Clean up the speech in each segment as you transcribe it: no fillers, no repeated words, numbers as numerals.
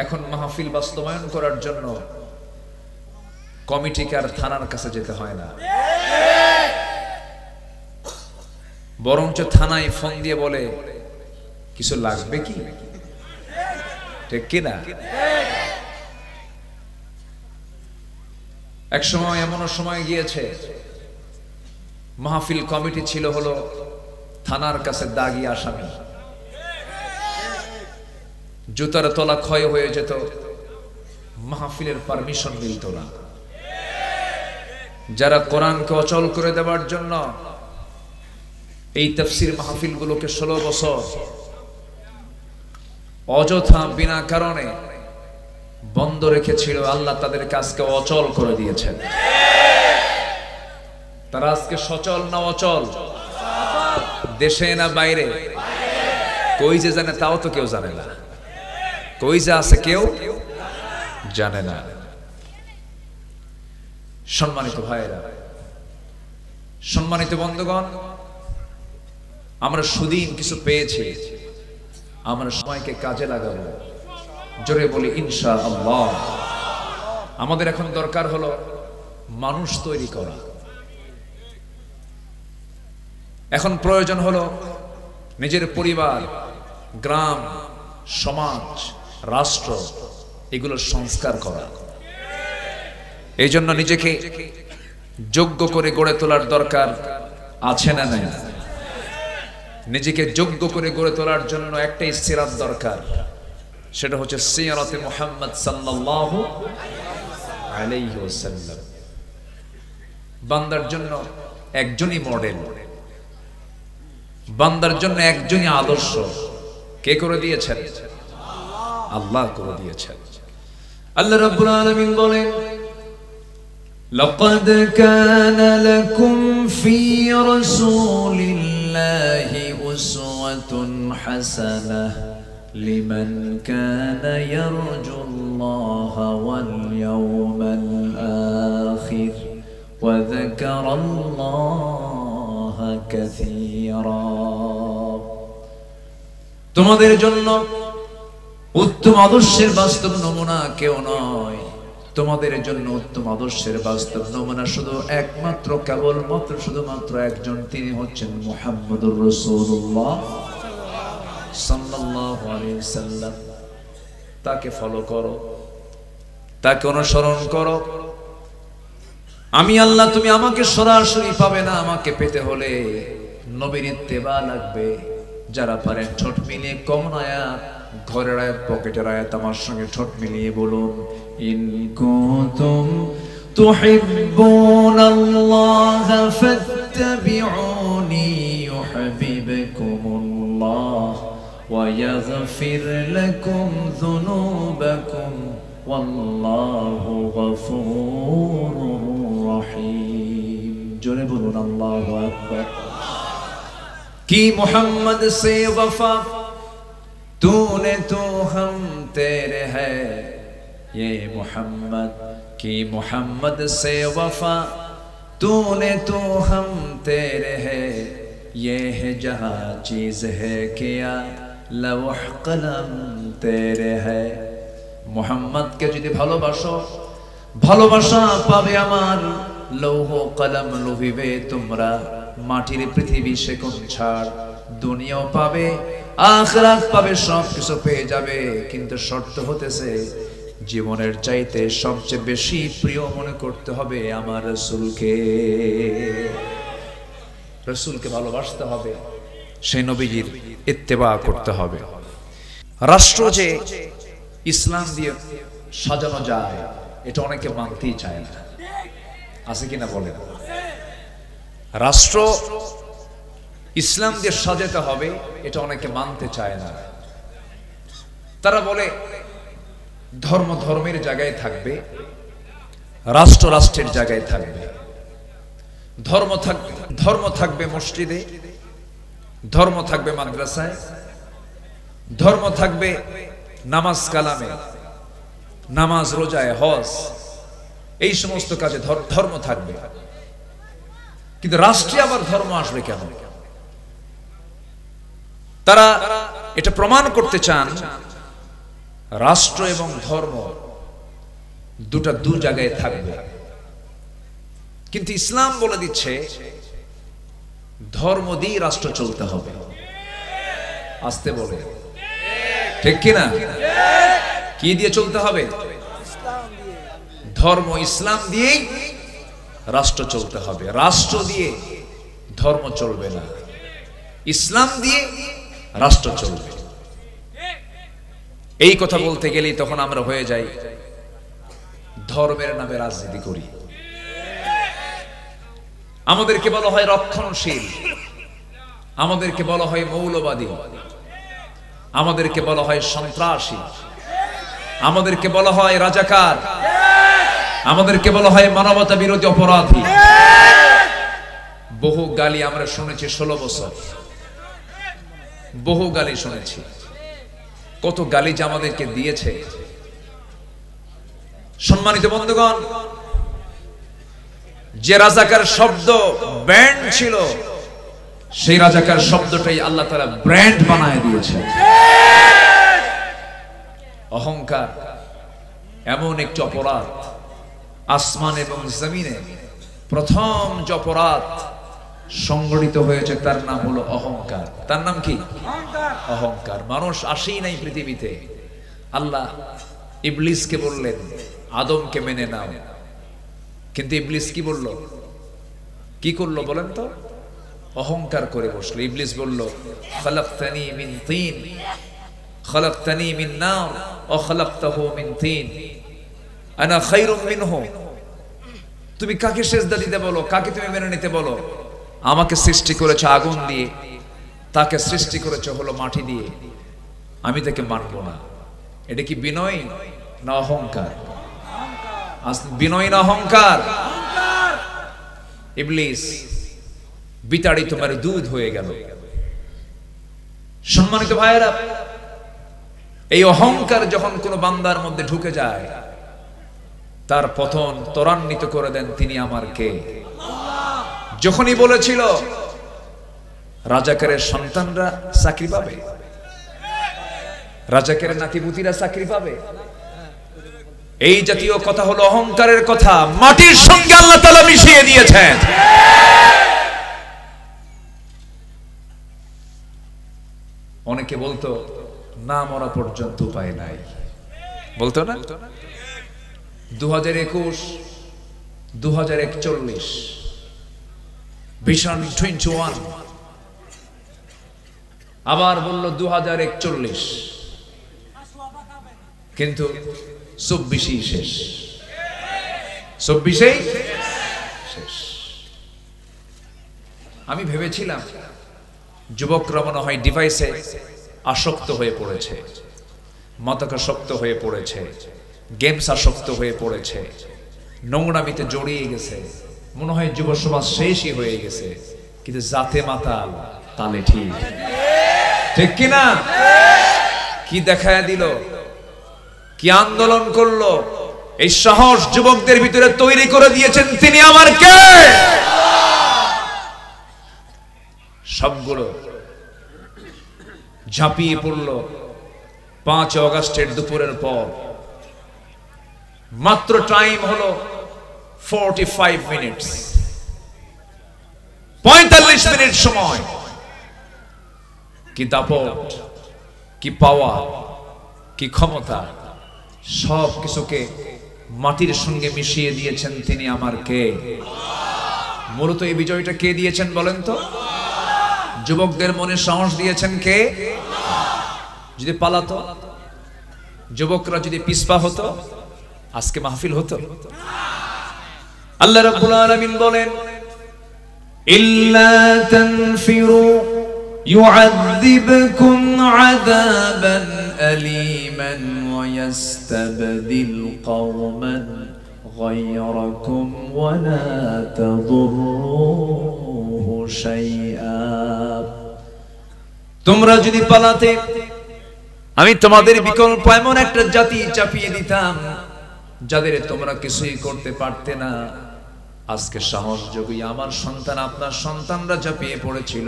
এখন মাহফিল বাস্তবায়ন করার জন্য কমিটিকে আর থানার কাছে যেতে হয় না, বরঞ্চ থানায় ফোন দিয়ে বলে কিছু লাগবে কি, ঠিক কিনা? এক সময় এমনও সময় গিয়েছে মাহফিল কমিটি ছিল হলো থানার কাছে দাগি আসামি, জুতার তলা ক্ষয় হয়ে যেত, মাহফিলের পারমিশন মিলত না। যারা কোরআনকে অচল করে দেওয়ার জন্য এই তাফসীর মাহফিলগুলোকে 16 বছর অযথা বিনা কারণে বন্ধ রেখেছিল, আল্লাহ তাদের কাজকে অচল করে দিয়েছেন। তারা আজকে সচল না অচল? দেশে না বাইরে? কই যে জানে তাও তো কেউ জানে না, কই যে আছে কেউ জানে না। সম্মানিত ভাইরা, সম্মানিত বন্ধুগণ, আমরা সুদিন কিছু পেয়েছি, আমরা সময়কে কাজে লাগাবো, জোরে বলি ইনশাআল্লাহ। আমাদের এখন দরকার হলো মানুষ তৈরি করা। এখন প্রয়োজন হলো নিজের পরিবার, গ্রাম, সমাজ, রাষ্ট্র এগুলোর সংস্কার করা। এই জন্য নিজেকে যোগ্য করে গড়ে তোলার দরকার আছে না নাই? নিজেকে যোগ্য করে গড়ে তোলার জন্য একটাই সিরাত দরকার, সেটা হচ্ছে সিরাতে মুহাম্মদ সাল্লাল্লাহু আলাইহি ওয়াসাল্লাম। বান্দার জন্য একজনই মডেল, বান্দার জন্য একজনই আদর্শ। কে করে দিয়েছেন? আল্লাহ করে দিয়েছেন। আল্লাহ রাব্বুল আলামিন বলেন, লাকাদ কানা লাকুম ফি রাসূলিল্লাহি উসওয়াতুন হাসানাহ লিমান কানা ইয়ারজুল্লাহা ওয়াল ইয়াওমাল আখির ওয়া যাকারাল্লাহা কাসীরা। তোমাদের জন্য উত্তম আদর্শের বাস্তব নমুনা কেউ নয়, তোমাদের জন্য উত্তম আদর্শের বাস্তব নমুনা শুধু একমাত্র কেবলমাত্র শুধুমাত্র একজন, তিনি হচ্ছেন মুহাম্মদুর রাসূলুল্লাহ সাল্লাল্লাহু আলাইহি ওয়াসাল্লাম। তাকে ফলো করো, তাকে অনুসরণ করো। আমি আল্লাহ, তুমি আমাকে সরাসরি পাবে না, আমাকে পেতে হলে নবীর ইত্তেবা লাগবে। যারা পারেন ঠোঁট মিলিয়ে কমন আয়াত, ঘরের আয়াত, পকেটের আয়াত আমার সঙ্গে ঠোঁট মিলিয়ে বলুন, ইন কুনতুম তুহিব্বুনাল্লাহ ফাত্তাবিউনি ইউহিব্বুকুমুল্লাহ ওয়া ইয়াগফির লাকুম যুনুবাকুম ওয়াল্লাহু গফুরুর রহিম। জোরে বলুন আল্লাহু আকবার। কি मोहम्मद से वफा तूने तो हम तेरे है, ये मोहम्मद की मोहम्मद से वफा तूने तो हम तेरे है, ये है जहाँ चीज है किया लौह कलम तेरे है। मोहम्मद के যদি ভালোবাসো, ভালোবাসা পাবে আমার, লৌহ কলম লোভিবে তোমরা, মাটির পৃথিবী সে কোন ছাড়, দুনিয়াও পাবে আখিরাত পাবে, সব কিছু পেয়ে যাবে, কিন্তু শর্ত হতেছে জীবনের চাইতে সবচেয়ে বেশি প্রিয় মনে করতে হবে আমার রাসূলকে। রাসূলকে ভালোবাসতে হবে, সেই নবীজির ইত্তেবা করতে হবে। রাষ্ট্র যে ইসলাম দিয়ে সাজানো যায় এটা অনেকে মানতেই চায় না, আছে কিনা বলেন? রাষ্ট্র ইসলাম দিয়ে সাজাতে হবে এটা অনেকে মানতে চায় না। তারা বলে ধর্ম ধর্মের জায়গায় থাকবে, রাষ্ট্র রাষ্ট্রের জায়গায় থাকবে। ধর্ম থাকবে মসজিদে, ধর্ম থাকবে মাদ্রাসায়, ধর্ম থাকবে নামাজ কালামে, নামাজ রোজায়, হজ, এই সমস্ত কাজে ধর্ম থাকবে। কিন্তু রাষ্ট্রে আবার ধর্ম আসবে কেন? তারা এটা প্রমাণ করতে চান রাষ্ট্র এবং ধর্ম দুটা দু জায়গায় থাকবে, কিন্তু ইসলাম বলে দিচ্ছে ধর্ম দিয়ে রাষ্ট্র চলতে হবে। আসতে বলে ঠিক কিনা? কি দিয়ে চলতে হবে? ধর্ম ইসলাম দিয়েই রাষ্ট্র চলতে হবে। রাষ্ট্র দিয়ে ধর্ম চলবে না, ইসলাম দিয়ে রাষ্ট্র চলবে। এই কথা বলতে গেলেই তখন আমরা হয়ে যাই ধর্মের নামে রাজনীতি করি। আমাদেরকে বলা হয় রক্ষণশীল, আমাদেরকে বলা হয় মৌলবাদী, আমাদেরকে বলা হয় সন্ত্রাসী, আমাদেরকে বলা হয় রাজাকার, আমাদেরকে বলা হয় মানবতা বিরোধী অপরাধী। বহু গালি আমরা শুনেছি 16 বছর, বহু গালি শুনেছি। কত গালি যে আমাদেরকে দিয়েছে। সম্মানিত বন্ধুগণ, যে রাজাকার শব্দ ব্যান্ড ছিল, সেই রাজাকার শব্দটাই আল্লাহ তাআলা ব্র্যান্ড বানায় দিয়েছে। অহংকার এমন একটি অপরাধ, আসমান এবং জমিনে প্রথম যে অপরাধ সংগঠিত হয়েছে তার নাম হলো অহংকার। তার নাম কি? অহংকার। মানুষ আসেই নাই পৃথিবীতে। আল্লাহ ইবলিসকে বললেন আদমকে মেনে নাও, কিন্তু ইবলিস কি বলল? কি করলো বলেন তো? অহংকার করে বসলো। ইবলিস বলল খালাকতানি মিন তিন খালাকতানি মিন নার ওয়া খালাকতাহু মিন তিন আনা খায়রুম মিনহু। তুমি কাকে সিজদা দিতে বলো? কাকে তুমি মেনে নিতে বলো? আমাকে সৃষ্টি করেছে আগুন দিয়ে, তাকে সৃষ্টি করেছে হলো মাটি দিয়ে, আমি তাকে মানব না। এটা কি বিনয় না অহংকার? বিনয় না অহংকার? ইবলিস বিতাড়িত মারে দুধ হয়ে গেল। সম্মানিত ভাইয়েরা, এই অহংকার যখন কোন বান্দার মধ্যে ঢুকে যায়, তার পতন ত্বরান্বিত করে দেন তিনি আমার কে। যখনই বলেছিল রাজাকারের সন্তানরা চাকরি পাবে, রাজাকারের নাতিপুতিরা চাকরি পাবে, এই জাতীয় কথা হলো অহংকারের কথা। মাটির সঙ্গে আল্লাহ তাআলা মিশিয়ে দিয়েছেন। অনেকে বলতো না মরা পর্যন্ত উপায় নাই, বলতো না? 2021 2041 ভিশন 21, আবার বলল 2041, কিন্তু 24 শেষ, 24 শেষ। আমি ভেবেছিলাম যুবকরা মনে হয় ডিভাইসে আসক্ত হয়ে পড়েছে, মাদকাসক্ত হয়ে পড়েছে, গেমস আসক্ত হয়ে পড়েছে, নোংরামিতে জড়িয়ে গেছে, মনে হয় যুব সমাজ শেষই হয়ে গেছে। কিন্তু জাতে মাতাল তালে ঠিক, ঠিক কিনা? কি দেখায় দিল, কি আন্দোলন করলো, এই সাহস যুবকদের ভিতরে তৈরি করে দিয়েছেন তিনি আমার কে। সবগুলো ঝাঁপিয়ে পড়ল 5 অগাস্টের দুপুরের পর। মাত্র টাইম হলো 45 মিনিটস, 45 মিনিট সময়। কি দাপট, কি পাওয়ার, কি ক্ষমতা, সব কিছুকে মাটির সঙ্গে মিশিয়ে দিয়েছেন তিনি আমার কে। মূলত এই বিজয়টা কে দিয়েছেন বলেন তো? যুবকদের মনে সাহস দিয়েছেন কে? যদি পালাতো, যুবকরা যদি পিছপা হতো, আজকে মাহফিল হতো? আল্লাহ রাব্বুল আলামিন বলেন ইল্লা তানফিরু يعذبكم عذابا أليما ويستبدل قوما غيركم ولا تضروه شيئا। তোমরা যদি পালাতে আমি তোমাদের বিকল্প এমন একটা জাতি চাপিয়ে দিতাম যাদের তোমরা কিছুই করতে পারতে না। আজকে সাহস যোগী আমার সন্তান, আপনার সন্তানরা চাপিয়ে পড়েছিল,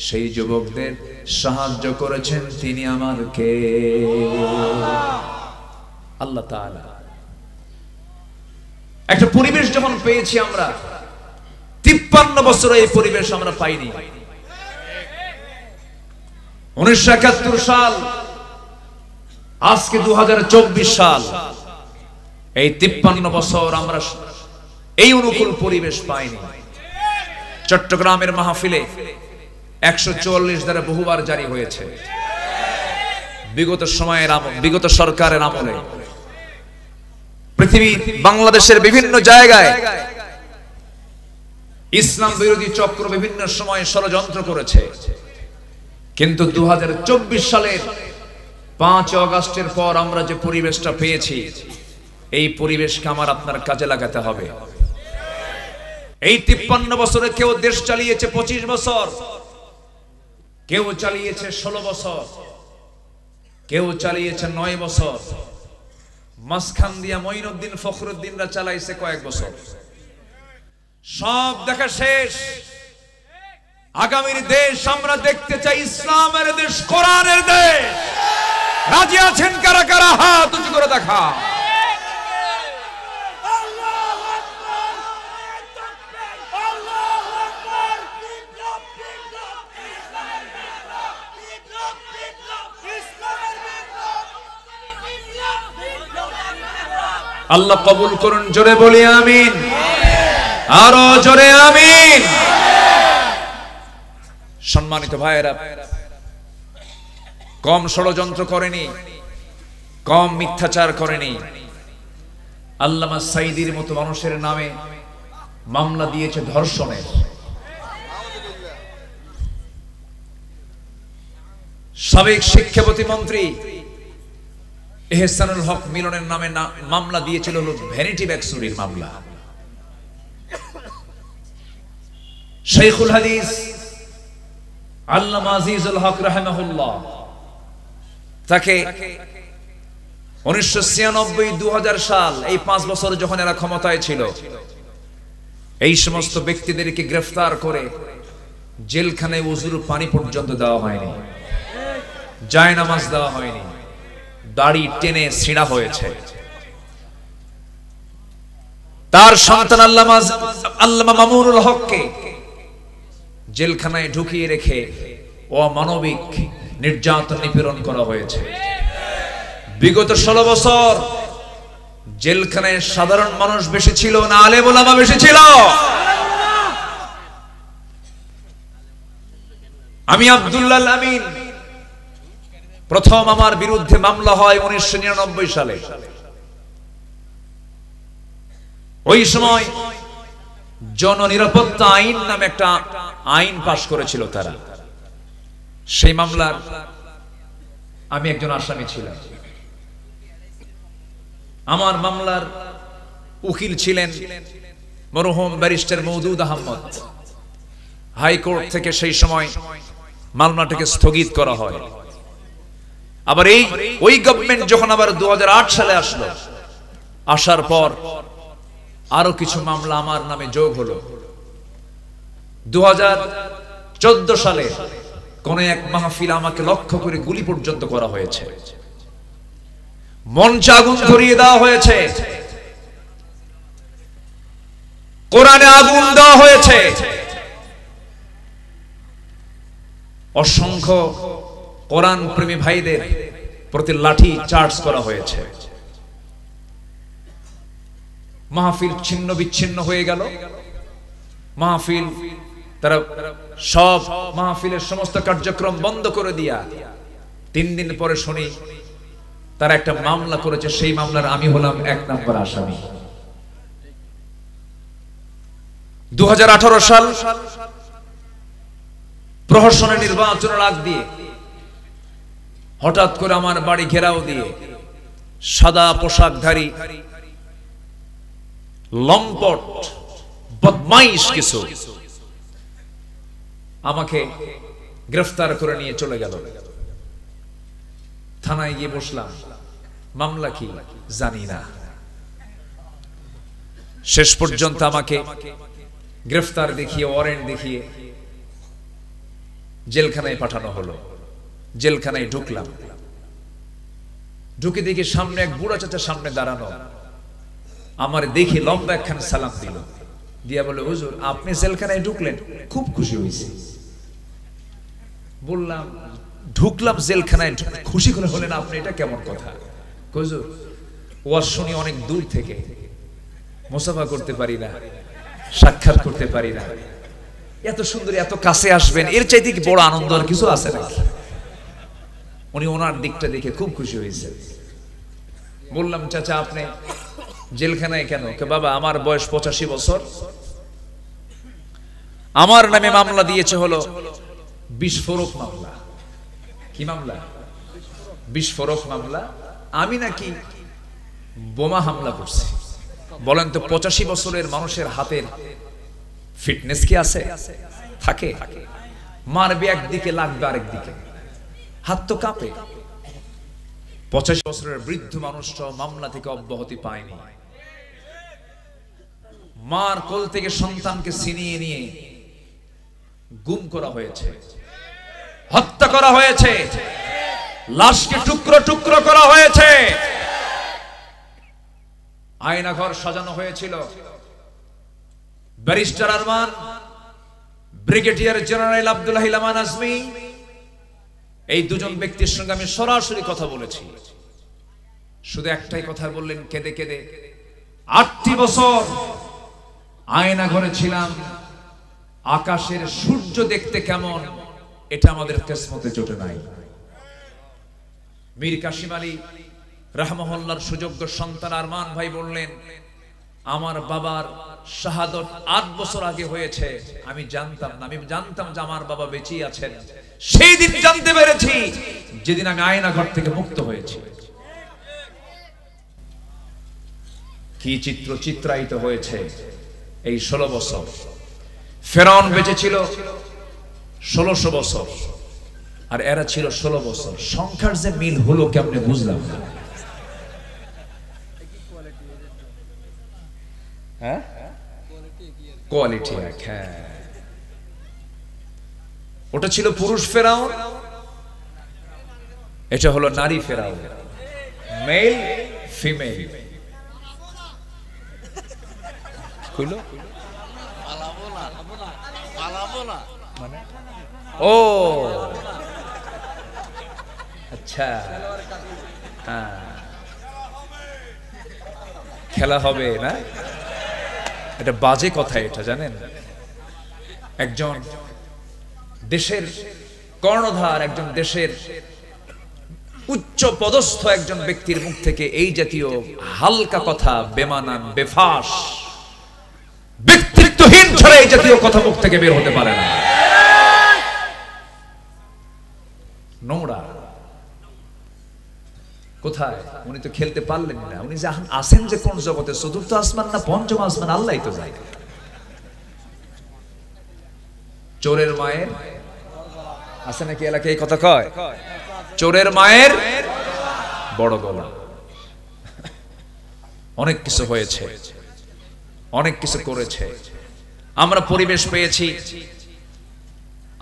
সেই যুবকদের সাহায্য করেছেন তিনি আমার কে? আল্লাহ তাআলা। একটা পরিবেশ যখন পেয়েছি আমরা, 53 বছরে এই পরিবেশ আমরা পাইনি। 1971 সাল, আজকে 2024 সাল, এই 53 বছর আমরা এই অনুকূল পরিবেশ পাইনি। চট্টগ্রামের মাহফিলে 144 দ্বারা বহুবার জারি হয়েছে। বিগত সরকারের আমলে পৃথিবী, বাংলাদেশের বিভিন্ন জায়গায় ইসলাম বিরোধী চক্র বিভিন্ন সময় ষড়যন্ত্র করেছে, কিন্তু 2024 সালের 5 আগস্টের পর আমরা যে পরিবেশটা পেয়েছি, এই পরিবেশকে আমার আপনার কাজে লাগাতে হবে। এই 53 বছরে কেউ দেশ চালিয়েছে 25 বছর, কেউ চালিয়েছে 16 বছর, কেউ চালিয়েছে 9 বছর, মাঝখান দিয়া মঈনুদ্দিন ফখরুদ্দিনরা চালাইছে কয়েক বছর। সব দেখা শেষ। আগামীর দেশ আমরা দেখতে চাই ইসলামের দেশ, কোরআনের দেশ। রাজি আছেন কারা কারা? হাত উঁচু করে দেখা। আল্লাহ কবুল করুন, জোরে বলি আমিন, আরো জোরে আমিন। সম্মানিত ভাইয়েরা, কম ষড়যন্ত্র করেনি, কম মিথ্যাচার করেনি। আল্লামা সাঈদীর মতো মানুষের নামে মামলা দিয়েছে ধর্ষণের। সাবেক শিক্ষা প্রতিমন্ত্রী এহসানুল হক মিলনের নামে মামলা দিয়েছিল ভ্যানিটি ব্যাগ চুরির মামলা। শাইখুল হাদিস আল্লামা আজিজুল হক রাহিমাহুল্লাহ, তাকে 1996-2000 সাল, এই 5 বছর যখন এরা ক্ষমতায় ছিল, এই সমস্ত ব্যক্তিদেরকে গ্রেফতার করে জেলখানায় ওযুর পানি পর্যন্ত দেওয়া হয়নি, জায়নামাজ দেওয়া হয়নি, দাড়ি টেনে ছিঁড়া হয়েছে। তার সন্তান আল্লামা মামুনুল হককে জেলখানায় ঢুকিয়ে রেখে অমানবিক নির্যাতন নিপীড়ন করা হয়েছে। বিগত 16 বছর জেলখানায় সাধারণ মানুষ বেশি ছিল না আলেম ওলামা বেশি ছিল? আমি আব্দুল্লাহ আমিন, প্রথম আমার বিরুদ্ধে মামলা হয় 1999 সালে। ওই সময় জননিরাপত্তা আইন নামে একটা আইন পাশ করেছিল তারা। সেই মামলার আমি একজন আসামি ছিলাম। আমার মামলার উকিল ছিলেন মরহুম ব্যারিস্টার মওদুদ আহমদ। হাইকোর্ট থেকে সেই সময় মামলাটাকে স্থগিত করা হয়। আবার ওই গভর্নমেন্ট যখন আবার 2008 সালে আসলো, আসার পর আরো কিছু মামলা আমার নামে যোগ হলো। 2014 সালে কোন এক মাহফিল আমাকে লক্ষ্য করে গুলি পর্যন্ত করা হয়েছে, মঞ্চে আগুন ধরিয়ে দেওয়া হয়েছে, কোরআনে আগুন দেওয়া হয়েছে, অসংখ্য কোরআন প্রেমী ভাইদের প্রতি লাঠি চার্জ করা হয়েছে। মাহফিল ছিন্ন বিচ্ছিন্ন হয়ে গেল। মাহফিল তারা সব মাহফিলের সমস্ত কার্যক্রম বন্ধ করে দিয়া 3 দিন পরে শুনি তারা একটা মামলা করেছে। সেই মামলার আমি হলাম 1 নম্বর আসামি। 2018 সাল প্রহসনের নির্বাচনের আগ দিয়ে হঠাৎ করে আমার বাড়ি ঘেরাও দিয়ে সাদা পোশাকধারী লম্পট বদমাইশ কিছু আমাকে গ্রেফতার করে নিয়ে চলে গেল। থানায় গিয়ে বসলাম, মামলা কি জানি না। শেষ পর্যন্ত আমাকে গ্রেফতার দেখিয়ে, ওয়ারেন্ট দেখিয়ে জেলখানায় পাঠানো হলো। জেলখানায় ঢুকলাম, ঢুকে দেখি সামনে এক বুড়া চাচা সামনে দাঁড়ানো। আমার দেখি লম্বা একখান সালাম দিল, দিয়া বলে, হুজুর আপনি জেলখানায় ঢুকলেন, খুব খুশি হয়েছি। বললাম, ঢুকলাম জেলখানায়, খুশি করে হলেন আপনি, এটা কেমন কথা? হুজুর ওয়াজ শুনি অনেক দূর থেকে, মুসাফা করতে পারি না, সাক্ষাৎ করতে পারি না, এত সুন্দর এত কাছে আসবেন, এর চাইতে কি বড় আনন্দ আর কিছু আছে নাকি? উনি ওনার দিকটা দেখে খুব খুশি হয়েছে। বললাম, চাচা আপনি জেলখানায় কেন? বাবা আমার বয়স 85 বছর, আমার নামে মামলা দিয়েছে হলো বিস্ফোরক মামলা। কি মামলা? বিস্ফোরক মামলা। আমি নাকি বোমা হামলা করছি। বলেন তো 85 বছরের মানুষের হাতের ফিটনেস কি আছে? থাকে? মারবে একদিকে, লাগবে আরেকদিকে, হাত তো কাঁপে। 85 বছরের বৃদ্ধ মানুষটা মামলা থেকে অব্যাহতি পায়নি। মার কোল থেকে সন্তানকে ছিনিয়ে নিয়ে গুম করা হয়েছে, হত্যা করা হয়েছে, লাশকে টুকরো টুকরো করা হয়েছে। আয়নাঘর সাজানো হয়েছিল। Barrister Arman, brigadier general Abdullah Ilaman Azmi, এই দুজন ব্যক্তির সঙ্গে আমি সরাসরি কথা বলেছি। শুধু একটাই কথা বললেন কেঁদে কেঁদে, 8টি বছর আয়না ঘরে ছিলাম, আকাশের সূর্য দেখতে কেমন এটা আমাদের কিসমতে জোটে নাই। মীর কাসিম আলী রাহমাহুল্লাহর সুযোগ্য সন্তান আরমান ভাই বললেন, আমার বাবার শাহাদত 8 বছর আগে হয়েছে, আমি জানতাম না। আমি জানতাম যে আমার বাবা বেঁচে আছেন, সেই দিন জানতে পেরেছি যেদিন আমি আয়না ঘর থেকে মুক্ত হয়েছি। কি চিত্র চিত্রায়িত হয়েছে এই 16 বছর। ফেরাউন বেঁচে ছিল 1600 বছর, আর এরা ছিল 16 বছর। সংখ্যার যে মিল হলো কেমনে বুঝলাম না। হ্যাঁ, কোয়ালিটি এক। হ্যাঁ, ওটা ছিল পুরুষ ফেরাউন, এটা হলো নারী ফেরাউন, মেল ফিমেল। কইলো মানে ও আচ্ছা, হ্যাঁ খেলা হবে না, এটা বাজে কথা। এটা জানেন, একজন দেশের কর্ণধার, একজন দেশের উচ্চ পদস্থ একজন ব্যক্তির মুখ থেকে এই জাতীয় হালকা কথা, বেমানান, বেফাস, ব্যক্তিত্বহীন ছাড়া এই জাতীয় কথা মুখ থেকে বের হতে পারে না। নোংরা। কোথায়? উনি তো খেলতে পারলেন না। উনি যে আসেন যে কোন জগতে, চতুর্থ আসমান না পঞ্চম আসমান, আল্লাহই তো যায়। চোরের মায়ের আছে নাকি এলাকায় এই কথা কয়? চোরের মায়ের বড় গলা। অনেক কিছু হয়েছে, অনেক কিছু করেছে। আমরা পরিবেশ পেয়েছি,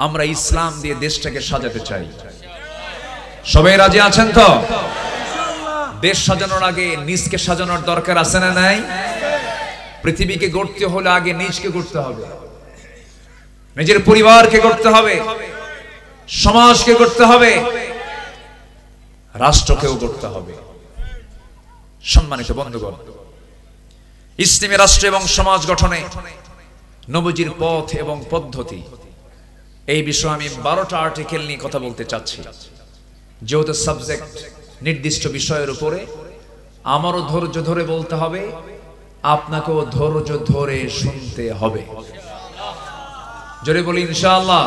আমরা ইসলাম দিয়ে দেশটাকে সাজাতে চাই। সবাই রাজি আছেন তো? দেশ সাজানোর আগে নিজকে সাজানোর দরকার আছে না নাই? পৃথিবীকে গড়তে হলে আগে নিজকে গড়তে হবে, নিজের পরিবারকে গড়তে হবে, সমাজকে গড়তে হবে, রাষ্ট্রকেও গড়তে হবে। সম্মানিত বন্ধুগণ, ইসলামী রাষ্ট্র এবং সমাজ গঠনে নবীজির পথ এবং পদ্ধতি, এই বিষয়ে আমি 12টা আর্টিকেল নিয়ে কথা বলতে চাচ্ছি। যেহেতু সাবজেক্ট নির্দিষ্ট বিষয়ের উপরে, আমারও ধৈর্য ধরে বলতে হবে, আপনাকেও ধৈর্য ধরে শুনতে হবে। জোরে বলি ইনশাআল্লাহ।